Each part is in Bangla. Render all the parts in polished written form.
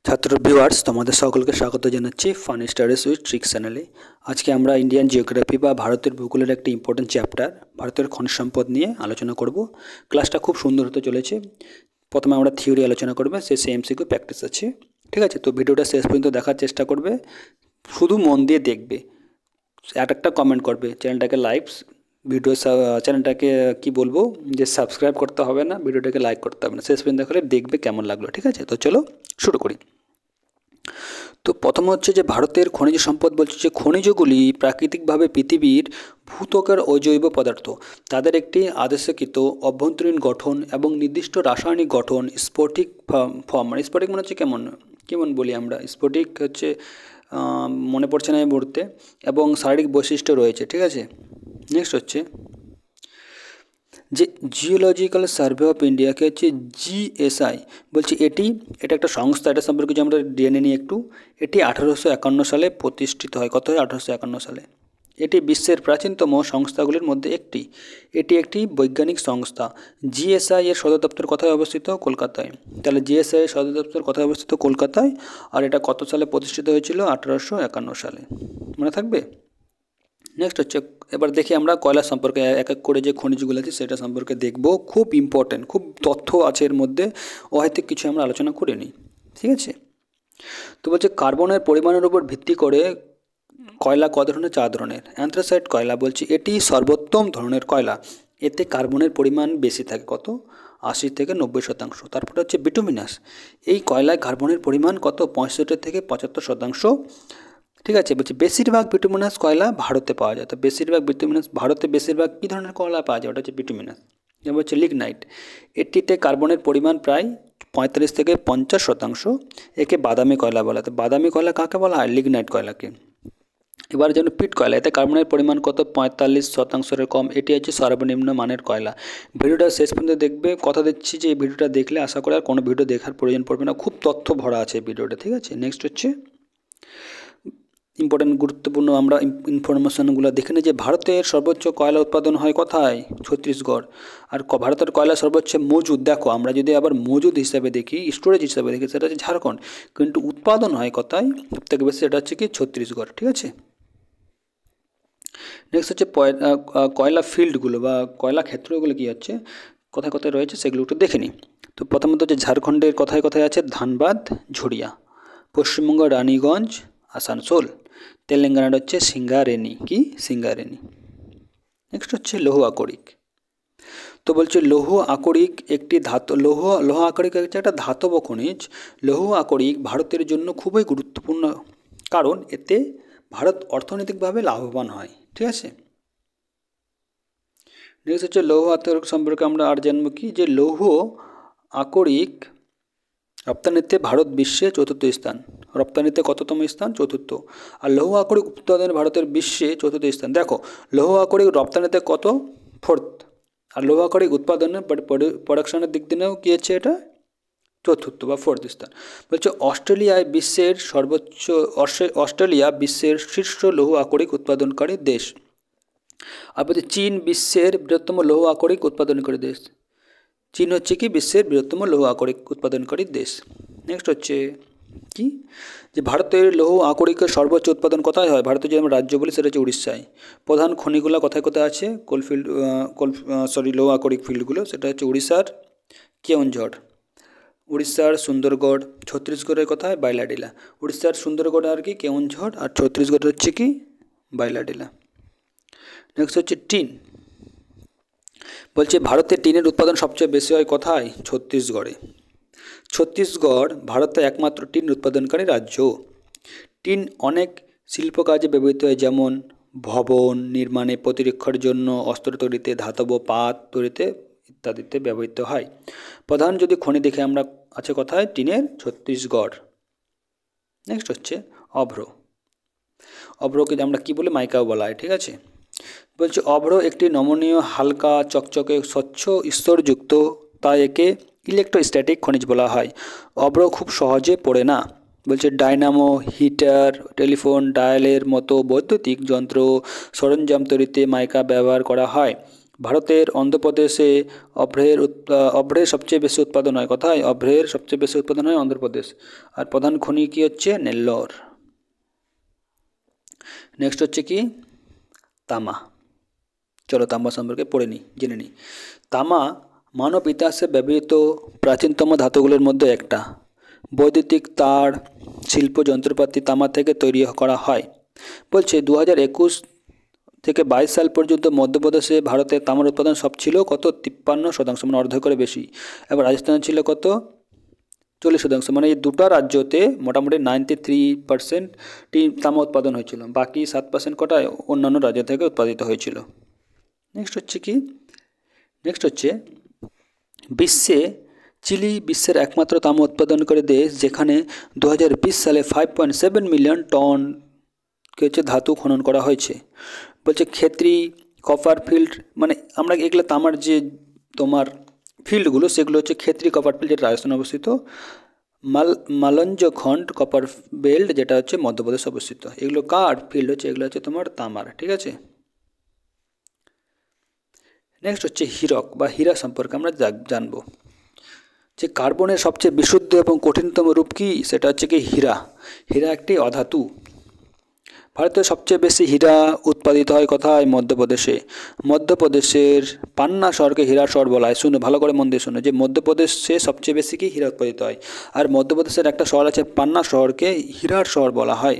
ছাত্র ভিউয়ার্স তোমাদের সকলকে স্বাগত জানাচ্ছি ফানি স্টাডিজ উইথ ট্রিক্স চ্যানেলে। আজকে আমরা ইন্ডিয়ান জিওগ্রাফি বা ভারতের ভূগোলের একটি ইম্পর্টেন্ট চ্যাপ্টার ভারতের খনিজ সম্পদ নিয়ে আলোচনা করব। ক্লাসটা খুব সুন্দর হতে চলেছে। প্রথমে আমরা থিওরি আলোচনা করবে, শেষে এমসিকিউ প্র্যাকটিস আছে, ঠিক আছে? তো ভিডিওটা শেষ পর্যন্ত দেখার চেষ্টা করবে, শুধু মন দিয়ে দেখবে, একটা কমেন্ট করবে, চ্যানেলটাকে চ্যানেলটাকে কি বলবো যে সাবস্ক্রাইব করতে হবে না, ভিডিওটাকে লাইক করতে হবে না, শেষ পর্যন্ত দেখলে দেখবে কেমন লাগলো, ঠিক আছে? তো চলো শুরু করি। তো প্রথম হচ্ছে যে ভারতের খনিজ সম্পদ বলছে যে খনিজগুলি প্রাকৃতিকভাবে পৃথিবীর ভূত্বকের অজৈব পদার্থ। তাদের একটি আদেশকৃত অভ্যন্তরীণ গঠন এবং নির্দিষ্ট রাসায়নিক গঠন স্ফটিক ফর্ম, মানে স্ফটিক মনে হচ্ছে কেমন বলি আমরা, স্ফটিক হচ্ছে মনে পড়ছে না এই মুহূর্তে, এবং শারীরিক বৈশিষ্ট্য রয়েছে, ঠিক আছে? নেক্সট হচ্ছে যে জিওলজিক্যাল সার্ভে অফ ইন্ডিয়াকে হচ্ছে জিএসআই বলছে, এটা একটা সংস্থা, এটা সম্পর্কে যে আমরা জেনে নিই একটু। এটি 1851 সালে প্রতিষ্ঠিত হয়। কত হয়? 1851 সালে। এটি বিশ্বের প্রাচীনতম সংস্থাগুলির মধ্যে একটি। এটি একটি বৈজ্ঞানিক সংস্থা। জিএসআই এর সদর দপ্তর কোথায় অবস্থিত? কলকাতায়। তাহলে জিএসআই এর সদর দপ্তর কোথায় অবস্থিত? কলকাতায়। আর এটা কত সালে প্রতিষ্ঠিত হয়েছিল? 1851 সালে। মনে থাকবে? নেক্সট হচ্ছে, এবার দেখি আমরা কয়লা সম্পর্কে এক এক করে যে খনিজগুলো আছে সেটা সম্পর্কে দেখব। খুব ইম্পর্টেন্ট, খুব তথ্য আছে এর মধ্যে, অহেতুক কিছু আমরা আলোচনা করে নিই, ঠিক আছে? তো বলছে কার্বনের পরিমাণের উপর ভিত্তি করে কয়লা ক ধরনের? 4 ধরনের। অ্যান্থ্রাসাইট কয়লা বলছে এটি সর্বোত্তম ধরনের কয়লা, এতে কার্বনের পরিমাণ বেশি থাকে। কত? 80 থেকে 90%। তারপরে হচ্ছে বিটুমিনাস, এই কয়লায় কার্বনের পরিমাণ কত? 65 থেকে 75%, ঠিক আছে? বলছে বেশিরভাগ বিটুমিনাস কয়লা ভারতে পাওয়া যায়। তো ভারতে বেশিরভাগ কী ধরনের কয়লা পাওয়া যায়? ওটা হচ্ছে বিটুমিনাস। যেমন হচ্ছে লিগনাইট, এটিতে কার্বনের পরিমাণ প্রায় 45 থেকে 50%। একে বাদামি কয়লা বলা হয়। তো বাদামি কয়লা কাকে বলা হয়? লিগনাইট কয়লাকে। এবার যেন পিট কয়লা, এতে কার্বনের পরিমাণ কত? 45%-এর কম। এটি হচ্ছে সর্বনিম্ন মানের কয়লা। ভিডিওটা শেষ পর্যন্ত দেখবে। কথা দিচ্ছি যে এই ভিডিওটা দেখলে আশা করি আর কোনো ভিডিও দেখার প্রয়োজন পড়বে না। খুব তথ্য ভরা আছে ভিডিওটা, ঠিক আছে? নেক্সট হচ্ছে ইম্পর্টেন্ট গুরুত্বপূর্ণ আমরা ইনফরমেশনগুলো দেখে নিই। যে ভারতের সর্বোচ্চ কয়লা উৎপাদন হয় কোথায়? ছত্তিশগড়। আর ভারতের কয়লা সর্বোচ্চ মজুদ, দেখো আমরা যদি আবার মজুদ হিসাবে দেখি, স্টোরেজ হিসাবে দেখি, সেটা হচ্ছে ঝাড়খণ্ড, কিন্তু উৎপাদন হয় কোথায় সবথেকে বেশি? সেটা হচ্ছে কি? ছত্তিশগড়, ঠিক আছে? নেক্সট হচ্ছে কয়লা ফিল্ডগুলো বা কয়লা ক্ষেত্রগুলো কী হচ্ছে, কোথায় কোথায় রয়েছে সেগুলো একটু দেখে নিই। তো প্রথমত হচ্ছে ঝাড়খণ্ডের কোথায় কোথায় আছে? ধানবাদ, ঝুড়িয়া। পশ্চিমবঙ্গ রানীগঞ্জ, আসানসোল। তেলেঙ্গানার হচ্ছে সিঙ্গারেনি। কি? সিঙ্গারেনি। নেক্সট হচ্ছে লৌহ আকরিক। তো বলছে লৌহ আকরিক একটি লৌহ আকরিক হচ্ছে একটা ধাতব খনিজ। লৌহ আকরিক ভারতের জন্য খুবই গুরুত্বপূর্ণ, কারণ এতে ভারত অর্থনৈতিকভাবে লাভবান হয়, ঠিক আছে? নেক্সট হচ্ছে লৌহ আকরিক সম্পর্কে আমরা আর জানবো কি, যে লৌহ আকরিক রপ্তানিতে ভারত বিশ্বে 4র্থ স্থান। রপ্তানিতে কততম স্থান? 4র্থ। আর লৌহ আকরিক উৎপাদনে ভারতের বিশ্বে 4র্থ স্থান। দেখো লৌহ আকরিক রপ্তানিতে কত? 4th। আর লৌহ আকরিক উৎপাদনে প্রোডাকশনের দিক দিয়েও কী হচ্ছে? এটা 4র্থ বা 4th স্থান। বলছে অস্ট্রেলিয়া বিশ্বের শীর্ষ লৌহ আকরিক উৎপাদনকারী দেশ। আর বলছে চীন বিশ্বের বৃহত্তম লৌহ আকরিক উৎপাদনকারী দেশ। চীন হচ্ছে কি? বিশ্বের বৃহত্তম লৌহ আকরিক উৎপাদনকারী দেশ। নেক্সট হচ্ছে কি, যে ভারতের লৌহ আকরিকের সর্বোচ্চ উৎপাদন কোথায় হয়? ভারতের যে আমরা রাজ্য বলি সেটা হচ্ছে উড়িষ্যায়। প্রধান খনিগুলো কোথায় কোথায় আছে? লৌহ আকরিক ফিল্ডগুলো সেটা হচ্ছে উড়িষ্যার কেওনঝড়, উড়িষ্যার সুন্দরগড়। ছত্তিশগড়ের কোথায়? বাইলাডিলা। উড়িষ্যার সুন্দরগড় আর কি কেওনঝড়, আর ছত্তিশগড়ের হচ্ছে কি? বাইলাডিলা। নেক্সট হচ্ছে টিন। বলছে ভারতের টিনের উৎপাদন সবচেয়ে বেশি হয় কোথায়? ছত্তিশগড়ে। ছত্তিশগড় ভারতের একমাত্র টিন উৎপাদনকারী রাজ্য। টিন অনেক শিল্প কাজে ব্যবহৃত হয়, যেমন ভবন নির্মাণে, প্রতিরক্ষার জন্য, অস্ত্র তৈরিতে, ধাতব পাত তৈরিতে ইত্যাদিতে ব্যবহৃত হয়। প্রধান যদি খনি দেখে আমরা আছে কোথায়? টিনের ছত্তিশগড়। নেক্সট হচ্ছে অভ্র। অভ্রকে আমরা কি বলি? মাইকাও বলা হয়, ঠিক আছে? বলছে অভ্র একটি নমনীয়, হালকা, চকচকে, স্বচ্ছ স্তরযুক্ত, তাই একে ইলেকট্রোস্ট্যাটিক খনিজ বলা হয়। অভ্র খুব সহজে পড়ে না। বলছে ডায়নামো, হিটার, টেলিফোন ডায়ালের মতো বৈদ্যুতিক যন্ত্র সরঞ্জাম তৈরিতে মাইকা ব্যবহার করা হয়। ভারতের অন্ধ্রপ্রদেশে অভ্রের সবচেয়ে বেশি উৎপাদন হয়। কোথায়? অভ্রের সবচেয়ে বেশি উৎপাদন হয় অন্ধ্রপ্রদেশ। আর প্রধান খনি কি হচ্ছে? নেল্লোর। নেক্সট হচ্ছে কি? তামা। চলো তামা সম্পর্কে জেনে নিই। তামা মানব ইতিহাসে ব্যবহৃত প্রাচীনতম ধাতুগুলোর মধ্যে একটা। বৈদ্যুতিক তার, শিল্প যন্ত্রপাতি তামা থেকে তৈরি করা হয়। বলছে 2021 থেকে 22 সাল পর্যন্ত মধ্যপ্রদেশে ভারতের তামার উৎপাদন সব ছিল কত? 53%, মানে অর্ধেক করে বেশি। এবার রাজস্থান ছিল কত? 40%, মানে এই দুটো রাজ্যতে মোটামুটি 93% তামা উৎপাদন হয়েছিল। বাকি 7% কটায় অন্যান্য রাজ্য থেকে উৎপাদিত হয়েছিল। নেক্সট হচ্ছে বিশ্বে চিলি বিশ্বের একমাত্র তামা উৎপাদনকারী দেশ, যেখানে 2020 সালে 5.7 মিলিয়ন টন ধাতু খনন করা হয়েছে। বলছে ক্ষেত্রী কপার ফিল্ড, মানে আমরা এগুলো তামার যে তোমার ফিল্ডগুলো সেগুলো হচ্ছে ক্ষেত্রী কপার ফিল্ড, যেটা রাজস্থানে অবস্থিত। মালঞ্জখন্ড কপার বেল্ট, যেটা হচ্ছে মধ্যপ্রদেশে অবস্থিত। এগুলো কার ফিল্ড হচ্ছে? এগুলো হচ্ছে তোমার তামার। ঠিক আছে। নেক্সট হচ্ছে হীরক বা হীরা সম্পর্কে আমরা জানবো। যে কার্বনের সবচেয়ে বিশুদ্ধ এবং কঠিনতম রূপ কি? সেটা হচ্ছে কি? হীরা। হীরা একটি অধাতু। ভারতের সবচেয়ে বেশি হীরা উৎপাদিত হয় কোথায়? মধ্যপ্রদেশে। মধ্যপ্রদেশের পান্না শহরকে হীরার শহর বলা হয়। শুনো, ভালো করে মন দিয়ে শুনো, যে মধ্যপ্রদেশে সবচেয়ে বেশি কি হীরা উৎপাদিত হয়। আর মধ্যপ্রদেশের একটা শহর আছে পান্না শহরকে হীরার শহর বলা হয়।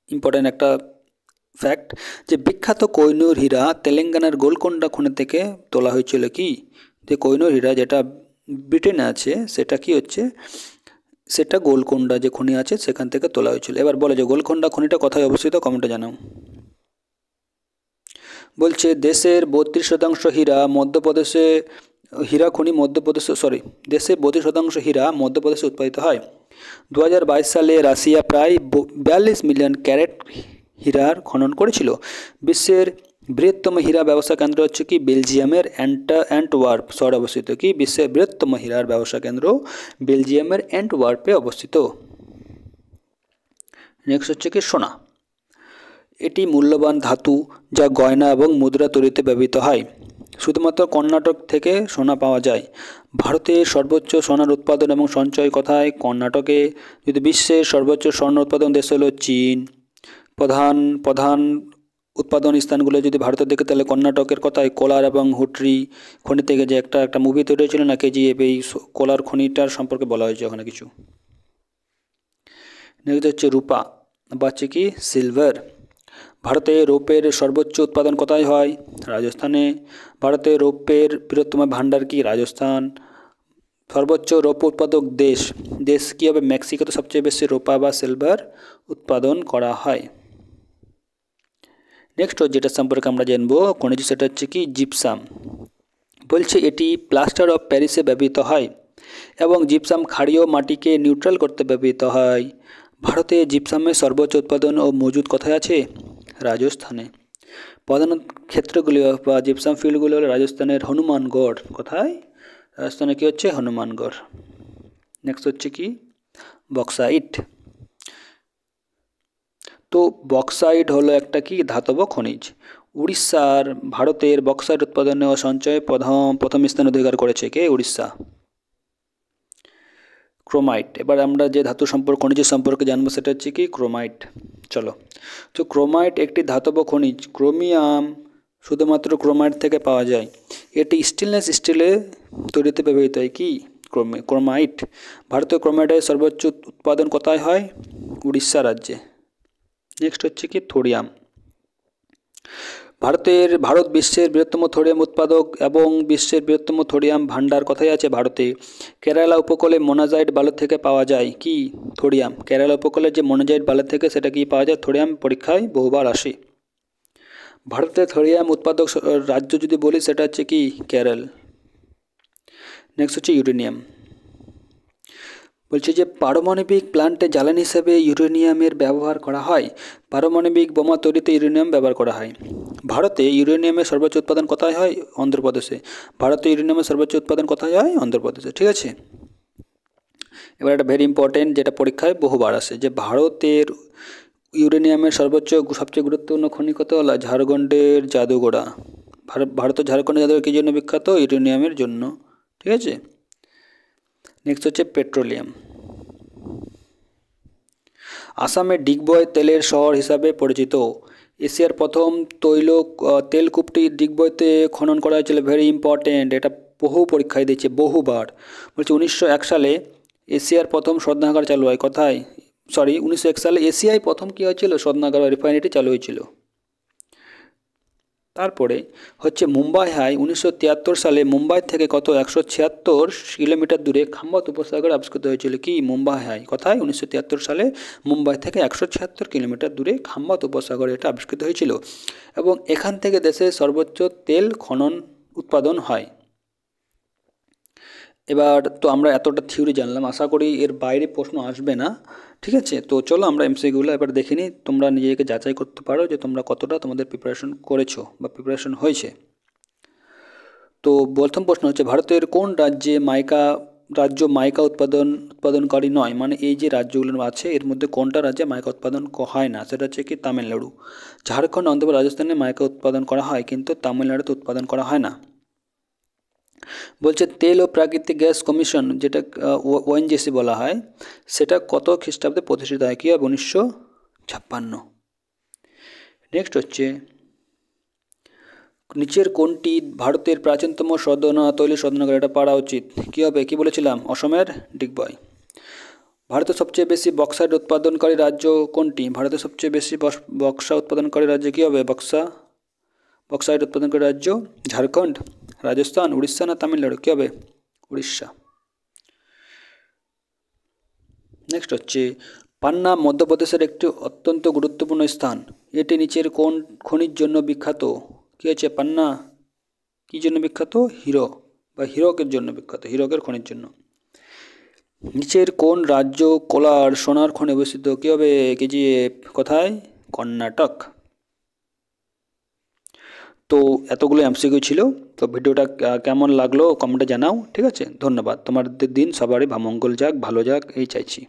ইম্পর্টেন্ট একটা ফ্যাক্ট, যে বিখ্যাত কোহিনূর হীরা তেলেঙ্গানার গোলকোন্ডা খনি থেকে তোলা হয়েছিল। কি? যে কোহিনূর হীরা যেটা ব্রিটেনে আছে সেটা কি হচ্ছে? সেটা গোলকোন্ডা যে খনি আছে সেখান থেকে তোলা হয়েছিল। এবার বলে যে গোলকোন্ডা খনিটা কোথায় অবস্থিত? কমেন্টে জানাও। বলছে দেশের 32% হীরা মধ্যপ্রদেশে দেশের 32% হীরা মধ্যপ্রদেশে উৎপাদিত হয়। 2022 সালে রাশিয়া প্রায় 42 মিলিয়ন ক্যারেট হীরার খনন করেছিল। বিশ্বের বৃহত্তম হীরা ব্যবসা কেন্দ্র হচ্ছে কি? বেলজিয়ামের অ্যান্টওয়ার্প শহরে অবস্থিত। কি? বিশ্বের বৃহত্তম হীরার ব্যবসা কেন্দ্র বেলজিয়ামের অ্যান্টওয়ার্পে অবস্থিত। নেক্সট হচ্ছে কি? সোনা। এটি মূল্যবান ধাতু যা গয়না এবং মুদ্রা তৈরিতে ব্যবহৃত হয়। শুধুমাত্র কর্ণাটক থেকে সোনা পাওয়া যায়। ভারতের সর্বোচ্চ সোনার উৎপাদন এবং সঞ্চয় কোথায়? কর্ণাটকে। যদি বিশ্বের সর্বোচ্চ স্বর্ণ উৎপাদন দেশ হলো চীন। প্রধান উৎপাদন স্থানগুলো যদি ভারতের দিকে, তাহলে কর্ণাটকের কোথায়? কোলার এবং হুটরি খনি থেকে যে একটা মুভি তৈরি হয়েছিল না, কেজিএফ, এই কোলার খনিটার সম্পর্কে বলা হয়েছে ওখানে কিছু। নেক্সট হচ্ছে রূপা বা হচ্ছে কি? সিলভার। ভারতে রৌপ্যের সর্বোচ্চ উৎপাদন কোথায় হয়? রাজস্থানে। ভারতে রৌপ্যের বৃহত্তম ভাণ্ডার কি? রাজস্থান। সর্বোচ্চ রৌপ্য উৎপাদক দেশ কী হবে? মেক্সিকোতে সবচেয়ে বেশি রূপা বা সিলভার উৎপাদন করা হয়। নেক্সট যেটা সম্পর্কে আমরা জানবো খনিজ, সেটা হচ্ছে কি? জিপসাম। বলছে এটি প্লাস্টার অফ প্যারিসে ব্যবহৃত হয় এবং জিপসাম ক্ষারীয় মাটিকে নিউট্রাল করতে ব্যবহৃত হয়। ভারতে জিপসামের সর্বোচ্চ উৎপাদন ও মজুদ কোথায় আছে? রাজস্থানে। প্রধান ক্ষেত্রগুলি বা জিপসাম ফিল্ডগুলি হলো রাজস্থানের হনুমানগড়। কোথায়? রাজস্থানে কি হচ্ছে? হনুমানগড়। নেক্সট হচ্ছে কি? বক্সাইট। তো বক্সাইট হলো একটা কি? ধাতব খনিজ। উড়িষ্যার ভারতের বক্সাইট উৎপাদনে ও সঞ্চয়ে প্রথম স্থান অধিকার করেছে কে? উড়িষ্যা। ক্রোমাইট। এবার আমরা যে ধাতু খনিজের সম্পর্কে জানবো সেটা হচ্ছে কি? ক্রোমাইট। চলো, তো ক্রোমাইট একটি ধাতব খনিজ। ক্রোমিয়াম শুধুমাত্র ক্রোমাইট থেকে পাওয়া যায়। এটি স্টেনলেস স্টিলে তৈরিতে ব্যবহৃত হয়। কি? ক্রোমাইট। ভারতীয় ক্রোমাইটের সর্বোচ্চ উৎপাদন কোথায় হয়? উড়িষ্যা রাজ্যে। নেক্সট হচ্ছে কি? থোরিয়াম। ভারত বিশ্বের বৃহত্তম থোরিয়াম উৎপাদক এবং বিশ্বের বৃহত্তম থোরিয়াম ভাণ্ডার কোথায় আছে? ভারতে। কেরালা উপকূলে মোনাজাইট বালু থেকে পাওয়া যায় কি? থোরিয়াম। কেরালা উপকূলে যে মোনাজাইট বালু থেকে সেটা কি পাওয়া যায়? থোরিয়াম। পরীক্ষায় বহুবার আসে। ভারতের থোরিয়াম উৎপাদক রাজ্য যদি বলি সেটা হচ্ছে কি? কেরল। নেক্সট হচ্ছে ইউরেনিয়াম। বলছে যে পারমাণবিক প্ল্যান্টে জ্বালানি হিসেবে ইউরেনিয়ামের ব্যবহার করা হয়। পারমাণবিক বোমা তৈরিতে ইউরেনিয়াম ব্যবহার করা হয়। ভারতে ইউরেনিয়ামের সর্বোচ্চ উৎপাদন কোথায় হয়? অন্ধ্রপ্রদেশে। ভারতে ইউরেনিয়ামের সর্বোচ্চ উৎপাদন কোথায় হয়? অন্ধ্রপ্রদেশে। ঠিক আছে। এবার একটা ভেরি ইম্পর্টেন্ট, যেটা পরীক্ষায় বহুবার আসে, যে ভারতের ইউরেনিয়ামের সবচেয়ে গুরুত্বপূর্ণ খনি কত হলো? ঝাড়খণ্ডের জাদুগোড়া। ভারতের ঝাড়খণ্ড জাদুঘর কী জন্য বিখ্যাত? ইউরেনিয়ামের জন্য। ঠিক আছে, নেক্সট হচ্ছে পেট্রোলিয়াম। আসামে ডিগবয় তেলের শহর হিসাবে পরিচিত। এশিয়ার প্রথম তেলকূপটি ডিগবয়তে খনন করা হয়েছিল। ভেরি ইম্পর্টেন্ট, এটা বহু পরীক্ষায় দিয়েছে, বহুবার। বলছে 1901 সালে এশিয়ার প্রথম শোধনাগার চালু হয়। কোথায়? 1901 সালে এশিয়ায় প্রথম কী হয়েছিল? শোধনাগার বা রিফাইনারি চালু হয়েছিল। তারপরে হচ্ছে মুম্বাই হাই। 1973 সালে মুম্বাই থেকে কত? 176 কিলোমিটার দূরে খাম্বাত উপসাগর আবিষ্কৃত হয়েছিল। কি? মুম্বাই হাই। কোথায়? 1973 সালে মুম্বাই থেকে 176 কিলোমিটার দূরে খাম্বাত উপসাগরে এটা আবিষ্কৃত হয়েছিল। এবং এখান থেকে দেশের সর্বোচ্চ তেল খনন উৎপাদন হয়। এবার তো আমরা এতটা থিওরি জানলাম, আশা করি এর বাইরে প্রশ্ন আসবে না। ঠিক আছে, তো চলো আমরা এমসিকিউগুলো এবার দেখে নিই। তোমরা নিজেকে যাচাই করতে পারো যে তোমরা কতটা তোমাদের প্রিপারেশন করেছো বা প্রিপারেশন হয়েছে। তো প্রথম প্রশ্ন হচ্ছে, ভারতের কোন রাজ্য মাইকা উৎপাদনকারী নয়? মানে এই যে রাজ্যগুলো আছে এর মধ্যে কোনটা রাজ্যে মাইকা উৎপাদন হয় না? সেটা হচ্ছে কি? তামিলনাড়ু। ঝাড়খণ্ড, অন্ধ্রপ্রদেশ, রাজস্থানে মাইকা উৎপাদন করা হয়, কিন্তু তামিলনাড়ুতে উৎপাদন করা হয় না। বলছে তেল ও প্রাকৃতিক গ্যাস কমিশন, যেটা ওএনজিসি বলা হয়, সেটা কত খ্রিস্টাব্দে প্রতিষ্ঠিত হয়? কী হবে? 1956। নেক্সট হচ্ছে, নিচের কোনটি ভারতের প্রাচীনতম তৈল শোধনাগার? এটা পারা উচিত। কী হবে? কি বলেছিলাম? অসমের ডিগবয়। ভারতের সবচেয়ে বেশি বক্সাইট উৎপাদনকারী রাজ্য কোনটি? ভারতের সবচেয়ে বেশি বক্সা উৎপাদনকারী রাজ্য কী হবে? বক্সাইট উৎপাদনকারী রাজ্য ঝাড়খণ্ড, রাজস্থান, উড়িষ্যা না তামিলনাড়ু? কী হবে? উড়িষ্যা। নেক্সট হচ্ছে, পান্না মধ্যপ্রদেশের একটি অত্যন্ত গুরুত্বপূর্ণ স্থান। এটি নিচের কোন খনির জন্য বিখ্যাত? কী হচ্ছে? পান্না কী জন্য বিখ্যাত? হিরো বা হীরকের জন্য বিখ্যাত, হীরকের খনির জন্য। নিচের কোন রাজ্য কোলার সোনার খনি অবস্থিত? কী হবে? কেজিএফ। কোথায়? কর্ণাটক। তো এতগুলো এমসিকিউ ছিল। তো ভিডিওটা কেমন লাগলো কমেন্টে জানাও। ঠিক আছে, ধন্যবাদ। তোমাদের দিন সবারই মঙ্গল যাক, ভালো যাক, এই চাইছি।